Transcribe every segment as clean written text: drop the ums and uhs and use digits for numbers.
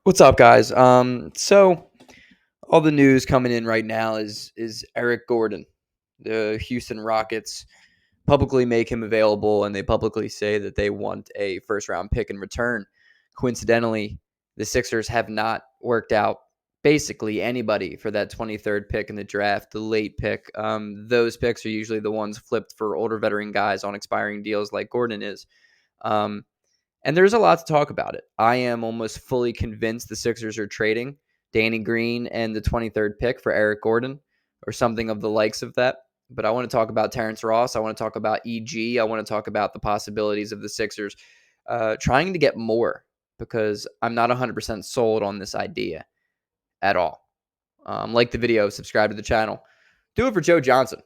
What's up, guys? So all the news coming in right now is Eric Gordon. The Houston Rockets publicly make him available, and they publicly say that they want a first round pick in return. Coincidentally, the Sixers have not worked out basically anybody for that 23rd pick in the draft, the late pick. Those picks are usually the ones flipped for older veteran guys on expiring deals, like Gordon is. Um, and there's a lot to talk about it. I am almost fully convinced the Sixers are trading Danny Green and the 23rd pick for Eric Gordon or something of the likes of that. But I want to talk about Terrence Ross. I want to talk about EG. I want to talk about the possibilities of the Sixers trying to get more because I'm not 100% sold on this idea at all. Like the video, subscribe to the channel. Do it for Joe Johnson.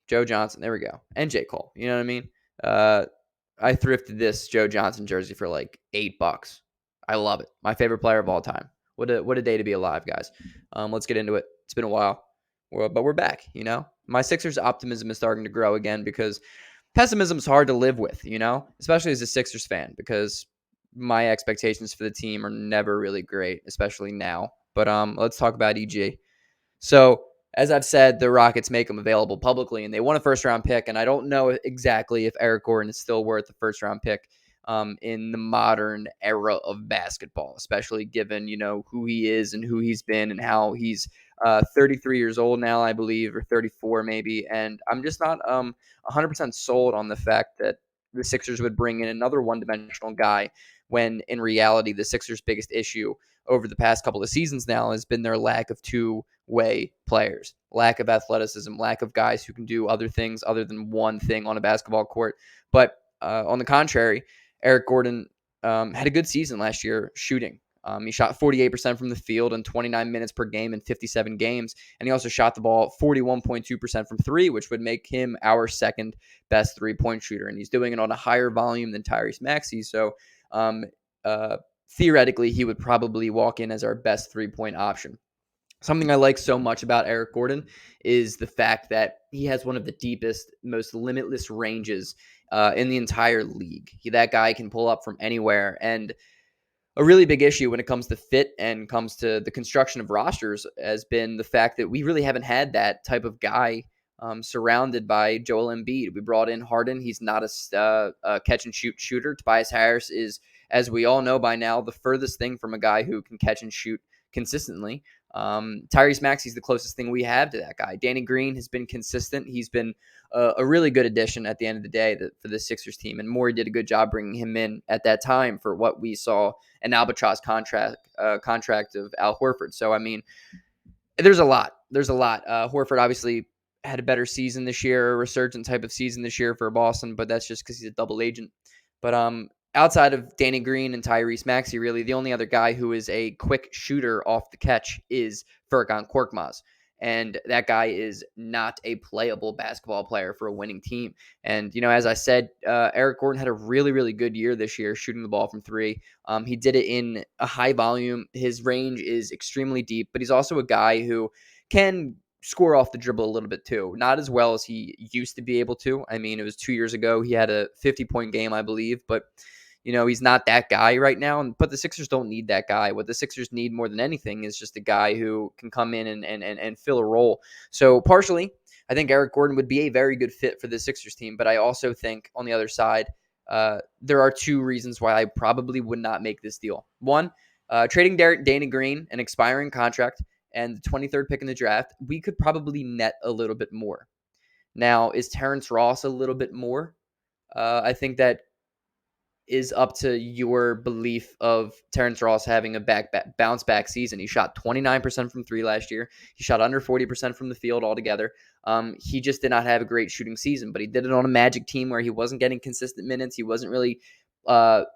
Joe Johnson. There we go. And J. Cole. You know what I mean? Uh, I thrifted this Joe Johnson jersey for like $8. I love it. My favorite player of all time. What a day to be alive, guys. Let's get into it. It's been a while, but we're back. My Sixers optimism is starting to grow again because pessimism is hard to live with. Especially as a Sixers fan because my expectations for the team are never really great, especially now. But let's talk about EG. So, as I've said, the Rockets make him available publicly, and they want a first round pick. And I don't know exactly if Eric Gordon is still worth a first round pick in the modern era of basketball, especially given who he is and who he's been and how he's 33 years old now, I believe, or 34 maybe. And I'm just not 100% sold on the fact that the Sixers would bring in another one dimensional guy when in reality the Sixers' biggest issue over the past couple of seasons now has been their lack of two-way players, lack of athleticism, lack of guys who can do other things other than one thing on a basketball court. But on the contrary, Eric Gordon had a good season last year shooting. He shot 48% from the field in 29 minutes per game in 57 games. And he also shot the ball 41.2% from three, which would make him our second best three-point shooter. And he's doing it on a higher volume than Tyrese Maxey. So um, theoretically, he would probably walk in as our best three-point option. Something I like so much about Eric Gordon is the fact that he has one of the deepest, most limitless ranges in the entire league. That guy can pull up from anywhere. And a really big issue when it comes to fit and comes to the construction of rosters has been the fact that we really haven't had that type of guy surrounded by Joel Embiid. We brought in Harden. He's not a catch and shoot shooter. Tobias Harris is, as we all know by now, the furthest thing from a guy who can catch and shoot consistently. Tyrese Maxey's the closest thing we have to that guy. Danny Green has been consistent. He's been a really good addition at the end of the day for the Sixers team. And Morey did a good job bringing him in at that time for what we saw an albatross contract of Al Horford. So, I mean, there's a lot. There's a lot. Horford obviously had a better season this year, a resurgent type of season this year for Boston, but that's just because he's a double agent. But outside of Danny Green and Tyrese Maxey, really, the only other guy who is a quick shooter off the catch is Furkan Korkmaz. And that guy is not a playable basketball player for a winning team. And, as I said, Eric Gordon had a really, really good year this year shooting the ball from three. He did it in a high volume. His range is extremely deep, but he's also a guy who can score off the dribble a little bit too. Not as well as he used to be able to. I mean, it was 2 years ago. He had a 50-point game, I believe, but he's not that guy right now. But the Sixers don't need that guy. What the Sixers need more than anything is just a guy who can come in and fill a role. So partially, I think Eric Gordon would be a very good fit for the Sixers team. But I also think on the other side, there are two reasons why I probably would not make this deal. One, trading Danny Green, an expiring contract, and the 23rd pick in the draft, we could probably net a little bit more. Now, is Terrence Ross a little bit more? I think that is up to your belief of Terrence Ross having a bounce back season. He shot 29% from three last year. He shot under 40% from the field altogether. He just did not have a great shooting season, but he did it on a Magic team where he wasn't getting consistent minutes. He wasn't really on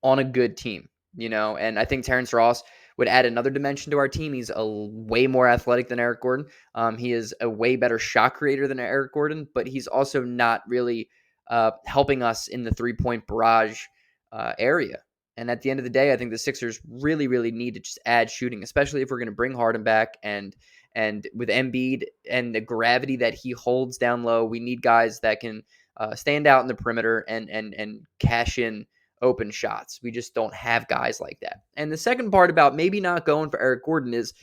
a good team, and I think Terrence Ross would add another dimension to our team. He's a way more athletic than Eric Gordon. He is a way better shot creator than Eric Gordon, but he's also not really helping us in the three-point barrage area. And at the end of the day, I think the Sixers really, really need to just add shooting, especially if we're going to bring Harden back. And with Embiid and the gravity that he holds down low, we need guys that can stand out in the perimeter and cash in open shots. We just don't have guys like that. And the second part about maybe not going for Eric Gordon is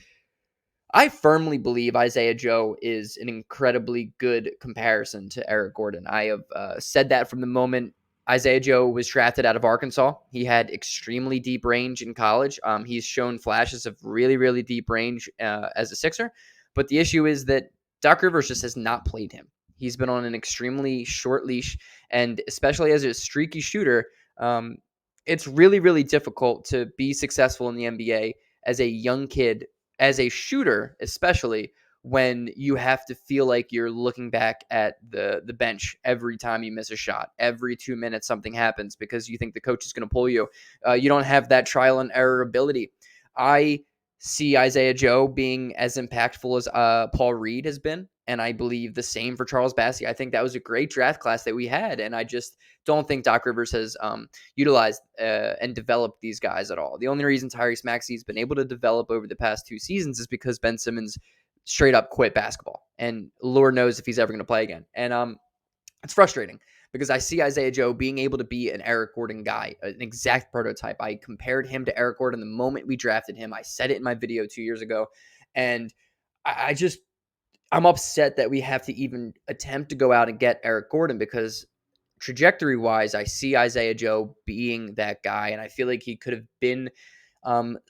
I firmly believe Isaiah Joe is an incredibly good comparison to Eric Gordon. I have said that from the moment Isaiah Joe was drafted out of Arkansas. He had extremely deep range in college. He's shown flashes of really, really deep range as a Sixer. But the issue is that Doc Rivers just has not played him. He's been on an extremely short leash, and especially as a streaky shooter, it's really, really difficult to be successful in the NBA as a young kid, as a shooter, especially when you have to feel like you're looking back at the bench every time you miss a shot. Every 2 minutes, something happens because you think the coach is going to pull you. You don't have that trial and error ability. I see Isaiah Joe being as impactful as Paul Reed has been, and I believe the same for Charles Bassey. I think that was a great draft class that we had, and I just don't think Doc Rivers has utilized and developed these guys at all. The only reason Tyrese Maxey has been able to develop over the past 2 seasons is because Ben Simmons straight up quit basketball, and Lord knows if he's ever going to play again. And it's frustrating because I see Isaiah Joe being able to be an Eric Gordon guy, an exact prototype. I compared him to Eric Gordon the moment we drafted him. I said it in my video 2 years ago, and I just I'm upset that we have to even attempt to go out and get Eric Gordon because trajectory wise, I see Isaiah Joe being that guy, and I feel like he could have been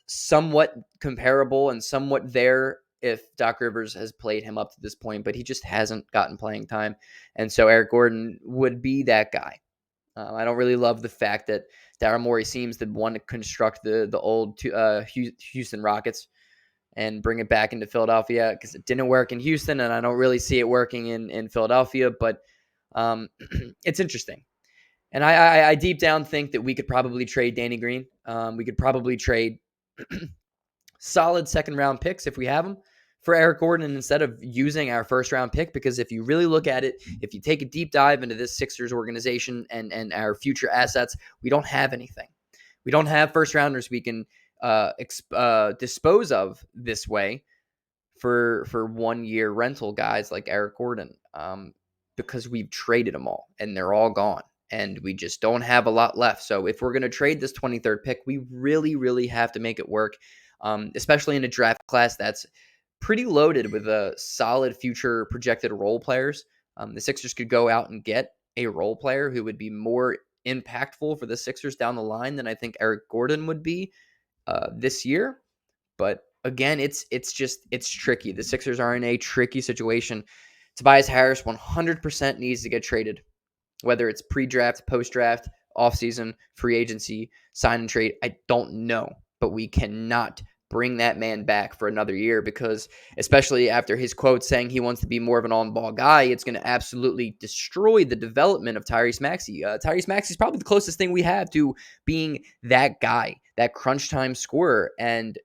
somewhat comparable and somewhat there if Doc Rivers has played him up to this point, but he just hasn't gotten playing time. And so Eric Gordon would be that guy. I don't really love the fact that Daryl Morey seems to want to construct the old Houston Rockets and bring it back into Philadelphia because it didn't work in Houston, and I don't really see it working in Philadelphia, but it's interesting. And I deep down think that we could probably trade Danny Green. We could probably trade solid second-round picks if we have them for Eric Gordon instead of using our first-round pick, because if you really look at it, if you take a deep dive into this Sixers organization and our future assets, we don't have anything. We don't have first-rounders we can dispose of this way for 1 year rental guys like Eric Gordon, because we've traded them all and they're all gone and we just don't have a lot left. So if we're going to trade this 23rd pick, we really, really have to make it work, especially in a draft class that's pretty loaded with a solid future projected role players. The Sixers could go out and get a role player who would be more impactful for the Sixers down the line than I think Eric Gordon would be this year. But again, it's tricky. The Sixers are in a tricky situation. Tobias Harris 100% needs to get traded, whether it's pre-draft, post-draft, offseason, free agency, sign and trade. I don't know, but we cannot bring that man back for another year because, especially after his quote saying he wants to be more of an on-ball guy, it's going to absolutely destroy the development of Tyrese Maxey. Tyrese Maxey is probably the closest thing we have to being that guy, that crunch time scorer. And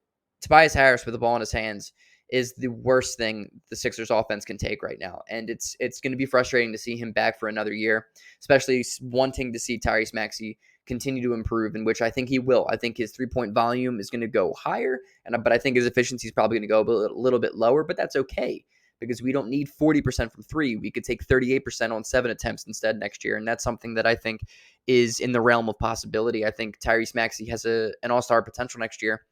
Tobias Harris with the ball in his hands is the worst thing the Sixers offense can take right now. And it's going to be frustrating to see him back for another year, especially wanting to see Tyrese Maxey continue to improve, in which I think he will. I think his three-point volume is going to go higher, but I think his efficiency is probably going to go a little bit lower, but that's okay because we don't need 40% from three. We could take 38% on 7 attempts instead next year, and that's something that I think is in the realm of possibility. I think Tyrese Maxey has an all-star potential next year,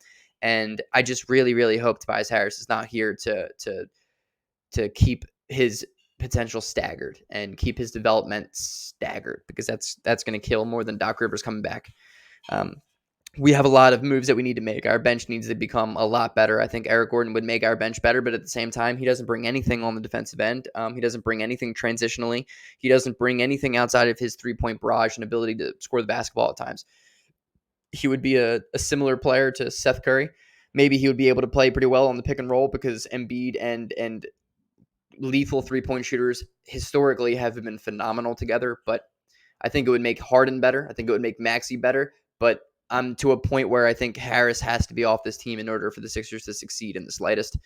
and I just really, really hope Tobias Harris is not here to keep his potential staggered and keep his development staggered, because that's going to kill more than Doc Rivers coming back. We have a lot of moves that we need to make. Our bench needs to become a lot better. I think Eric Gordon would make our bench better, but at the same time, he doesn't bring anything on the defensive end. He doesn't bring anything transitionally. He doesn't bring anything outside of his three-point barrage and ability to score the basketball at times. He would be a similar player to Seth Curry. Maybe he would be able to play pretty well on the pick and roll because Embiid and lethal three-point shooters historically have been phenomenal together, but I think it would make Harden better. I think it would make Maxey better, but I'm to a point where I think Harris has to be off this team in order for the Sixers to succeed in the slightest.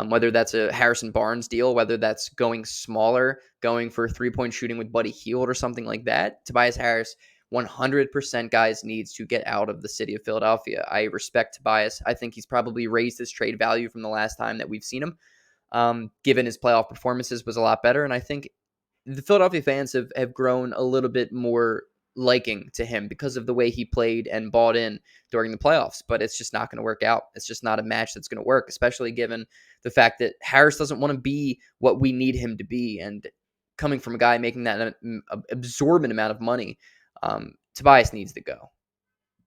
Whether that's a Harrison Barnes deal, whether that's going smaller, going for three-point shooting with Buddy Hield or something like that, Tobias Harris 100% guys needs to get out of the city of Philadelphia. I respect Tobias. I think he's probably raised his trade value from the last time that we've seen him. Given his playoff performances was a lot better. And I think the Philadelphia fans have grown a little bit more liking to him because of the way he played and bought in during the playoffs, but it's just not going to work out. It's just not a match that's going to work, especially given the fact that Harris doesn't want to be what we need him to be. And coming from a guy making that absorbent amount of money, Tobias needs to go.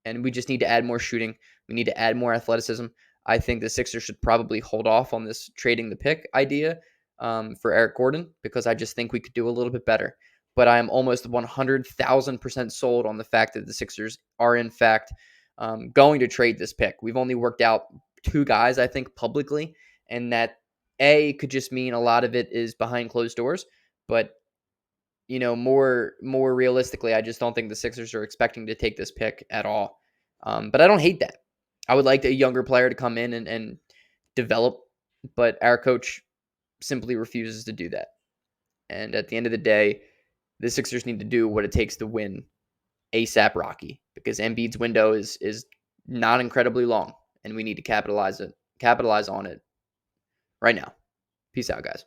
And we just need to add more shooting. We need to add more athleticism. I think the Sixers should probably hold off on this trading the pick idea for Eric Gordon because I just think we could do a little bit better. But I am almost 100,000% sold on the fact that the Sixers are, in fact, going to trade this pick. We've only worked out 2 guys, I think, publicly, and that could just mean a lot of it is behind closed doors. But more realistically, I just don't think the Sixers are expecting to take this pick at all. But I don't hate that. I would like a younger player to come in and develop, but our coach simply refuses to do that. And at the end of the day, the Sixers need to do what it takes to win ASAP Rocky because Embiid's window is not incredibly long, and we need to capitalize on it right now. Peace out, guys.